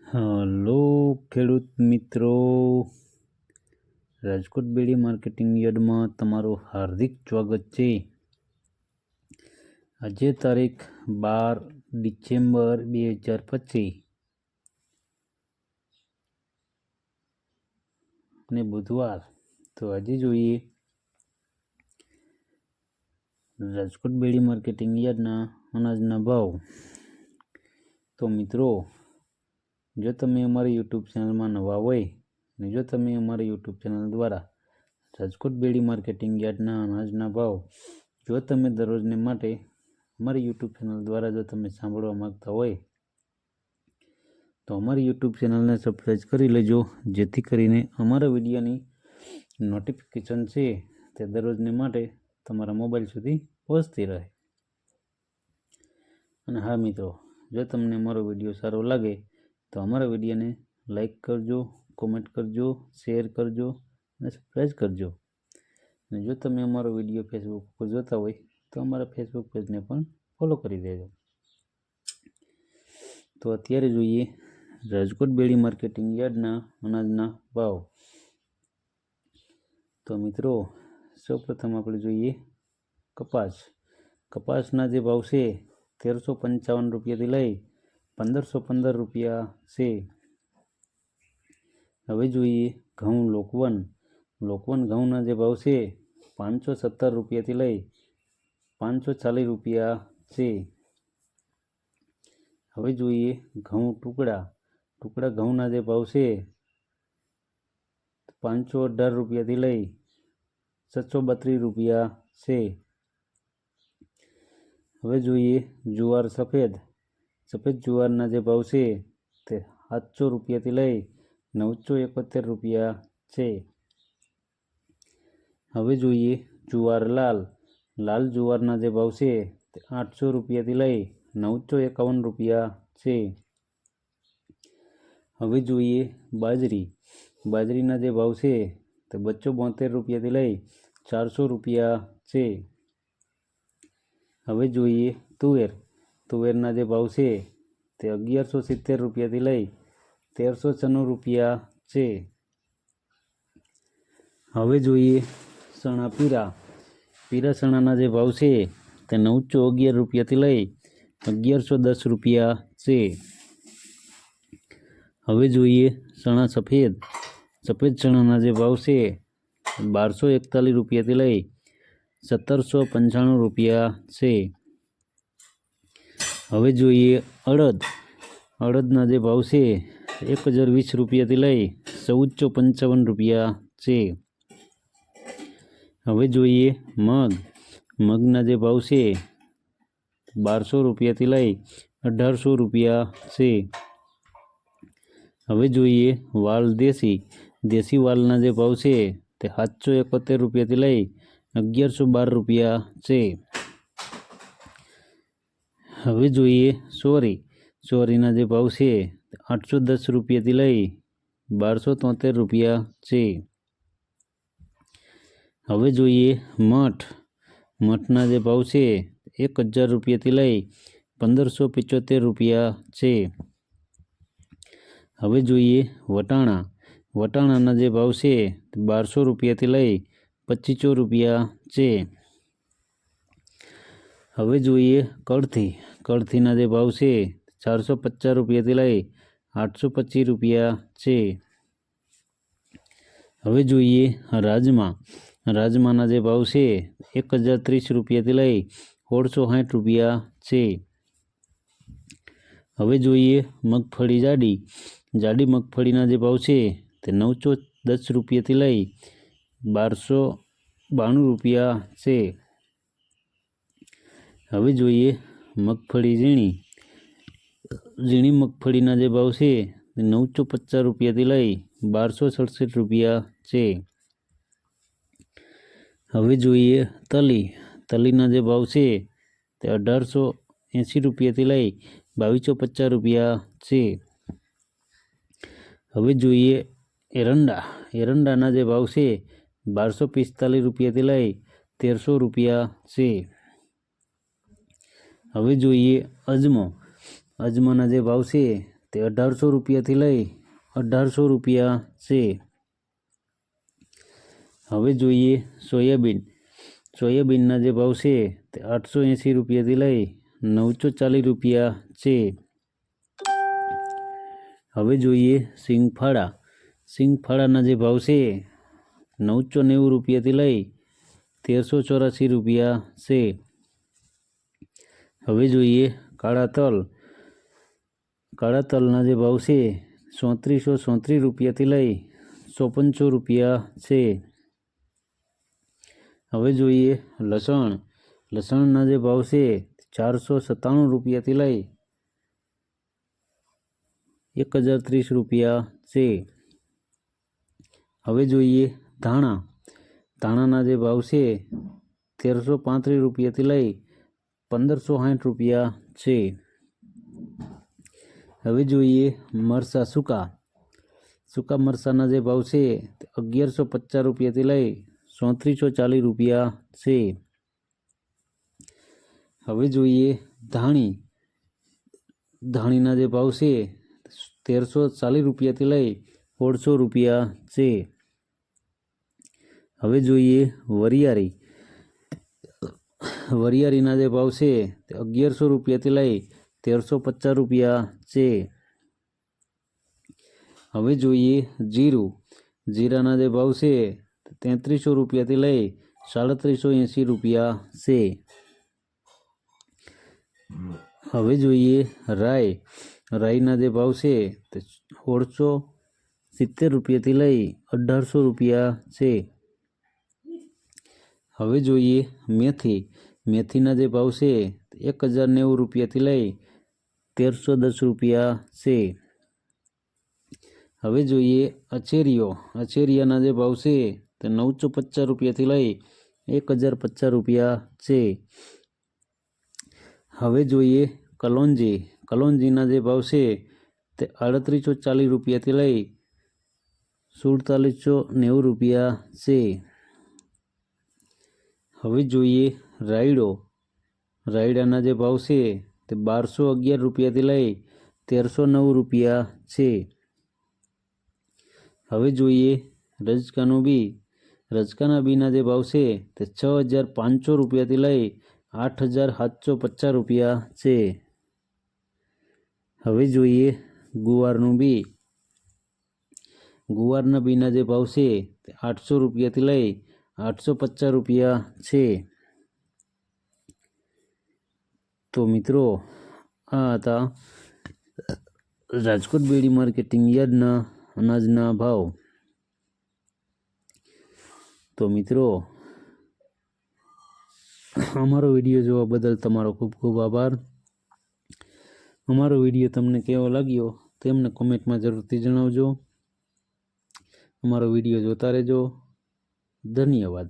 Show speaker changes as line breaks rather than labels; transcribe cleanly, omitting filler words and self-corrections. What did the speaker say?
Hello ખેડૂત મિત્રો, રાજકોટ બેડી marketing યાર્ડમાં તમારું હાર્દિક સ્વાગત છે। આજે તારીખ 12 ડિસેમ્બર 2025 અને બુધવાર। તો આજે જોઈએ રાજકોટ બેડી માર્કેટિંગ યાર્ડના અનાજના ભાવ। તો મિત્રો, જો તમે અમારી યુટ્યુબ ચેનલમાં નવા હોય અને જો તમે અમારી યુટ્યુબ ચેનલ દ્વારા રાજકોટ બેડી માર્કેટિંગ યાર્ડના અનાજના ભાવ જો તમે દરરોજને માટે અમારી યુટ્યુબ ચેનલ દ્વારા જો તમે સાંભળવા માગતા હોય તો અમારી યુટ્યુબ ચેનલને સબસ્ક્રાઈબ કરી લેજો, જેથી કરીને અમારા વિડીયોની નોટિફિકેશન છે તે દરરોજને માટે તમારા મોબાઈલ સુધી પહોંચતી રહે। અને હા મિત્રો, જો તમને અમારો વિડીયો સારો લાગે તો અમારા વિડીયોને લાઈક કરજો, કોમેન્ટ કરજો, શેર કરજો અને સબસ્ક્રાઈબ કરજો। અને જો તમે અમારો વિડીયો ફેસબુક પર જોતા હોય તો અમારા ફેસબુક પેજને પણ ફોલો કરી દેજો। તો અત્યારે જોઈએ રાજકોટ બેડી માર્કેટિંગ યાર્ડના અનાજના ભાવ। તો મિત્રો, સૌપ્રથમ આપણે જોઈએ કપાસના જે ભાવ છે 1355 રૂપિયાથી લઈ 1515 રૂપિયા છે। હવે જોઈએ ઘઉં લોકવન ઘઉંના જે ભાવ છે 517 રૂપિયાથી લઈ 540 રૂપિયા છે। હવે જોઈએ ઘઉં ટુકડા ઘઉંના જે ભાવ છે 518 રૂપિયાથી લઈ 732 રૂપિયા છે। હવે જોઈએ જુવાર સફેદ જુવારના જે ભાવ છે તે 700 રૂપિયાથી લઈ 971 રૂપિયા છે। હવે જોઈએ જુવાર લાલ જુવારના જે ભાવ છે તે 800 રૂપિયાથી લઈ 951 રૂપિયા છે। હવે જોઈએ બાજરીના જે ભાવ છે તે 272 રૂપિયાથી લઈ 400 રૂપિયા છે। હવે જોઈએ તુવેરના જે ભાવ છે તે 1170 રૂપિયાથી લઈ 1396 રૂપિયા છે। હવે જોઈએ ચણા પીળા ચણાના જે ભાવ છે તે 911 રૂપિયાથી લઈ 1110 રૂપિયા છે। હવે જોઈએ ચણા સફેદ ચણાના જે ભાવ છે 1241 રૂપિયાથી લઈ 1795 રૂપિયા છે। હવે જોઈએ અડદના જે ભાવ છે 1020 રૂપિયાથી લઈ 1455 રૂપિયા છે। હવે જોઈએ મગના જે ભાવ છે 1200 રૂપિયાથી લઈ 1800 રૂપિયા છે। હવે જોઈએ વાલ દેશી વાલના જે ભાવ છે તે 771 રૂપિયાથી લઈ 1112 રૂપિયા છે। હવે જોઈએ ચોરીના જે ભાવ છે 810 રૂપિયાથી લઈ 1273 રૂપિયા છે। હવે જોઈએ મઠના જે ભાવ છે 1000 રૂપિયાથી લઈ 1575 રૂપિયા છે। હવે જોઈએ વટાણાના જે ભાવ છે 1200 રૂપિયાથી લઈ 2500 રૂપિયા છે। હવે જોઈએ કળથીના જે ભાવ છે 450 રૂપિયાથી લઈ 825 રૂપિયા છે। હવે જોઈએ રાજમાના જે ભાવ છે 1030 રૂપિયાથી લઈ 1660 રૂપિયા છે। હવે જોઈએ મગફળી જાડી મગફળીના જે ભાવ છે તે 910 રૂપિયાથી લઈ 1292 રૂપિયા છે। હવે જોઈએ મગફળી ઝીણી મગફળીના જે ભાવ છે તે 950 રૂપિયાથી લઈ 1267 રૂપિયા છે। હવે જોઈએ તલીના જે ભાવ છે તે 1880 રૂપિયાથી લઈ 2250 રૂપિયા છે। હવે જોઈએ એરંડાના જે ભાવ છે 1245 રૂપિયાથી લઈ 1300 રૂપિયા છે। હવે જોઈએ અજમાના જે ભાવ છે તે 1800 રૂપિયાથી લઈ 1800 રૂપિયા છે. હવે જોઈએ સોયાબીનના જે ભાવ છે તે 880 રૂપિયાથી લઈ 940 રૂપિયા છે. હવે જોઈએ સિંગફાળાના જે ભાવ છે 990 રૂપિયાથી લઈ 1384 રૂપિયા છે. હવે જોઈએ કાળા તલના જે ભાવ છે 3434 રૂપિયાથી લઈ 155 રૂપિયા છે. હવે જોઈએ લસણના જે ભાવ છે 497 રૂપિયાથી લઈ 1030 રૂપિયા છે. હવે જોઈએ ધાણાના જે ભાવ છે 1335 રૂપિયાથી લઈ 1560 રૂપિયા છે. હવે જોઈએ સૂકા મરચાંના જે ભાવ છે 1150 રૂપિયાથી લઈ 3440 રૂપિયા છે. હવે જોઈએ ધાણીના જે ભાવ છે 1340 રૂપિયાથી લઈ 1600 રૂપિયા છે. હવે જોઈએ વરિયાળીના જે ભાવ છે 1100 રૂપિયાથી લઈ 1350 રૂપિયા છે. હવે જોઈએ જીરાના જે ભાવ છે 3300 રૂપિયાથી લઈ 3780 રૂપિયા છે. હવે જોઈએ રાઈના જે ભાવ છે તે 1670 રૂપિયાથી લઈ 1800 રૂપિયા છે. હવે જોઈએ મેથીના જે ભાવ છે 1090 રૂપિયાથી લઈ 1310 રૂપિયા છે. હવે જોઈએ અચેરિયાના જે ભાવ છે તે 950 રૂપિયાથી લઈ 1050 રૂપિયા છે. હવે જોઈએ કલોંજીના જે ભાવ છે તે 3840 રૂપિયાથી લઈ 4790 રૂપિયા છે. હવે જોઈએ રાયડાના જે ભાવ છે તે 1211 રૂપિયાથી લઈ 1309 રૂપિયા છે. હવે જોઈએ રજકાના બીના જે ભાવ છે તે 6500 રૂપિયાથી લઈ 8750 રૂપિયા છે. હવે જોઈએ ગુવારના બીના જે ભાવ છે તે 800 રૂપિયાથી લઈ 850 રૂપિયા છે. તો મિત્રો આ હતા રાજકોટ બેડી માર્કેટિંગ યાર્ડના અનાજના ભાવ. તો મિત્રો અમારો વિડીયો જોવા બદલ તમારો ખૂબ ખૂબ આભાર. અમારો વિડીયો તમને કેવો લાગ્યો તેમને કોમેન્ટમાં જરૂરથી જણાવજો. અમારો વિડીયો જોતા રહેજો. ધન્યવાદ.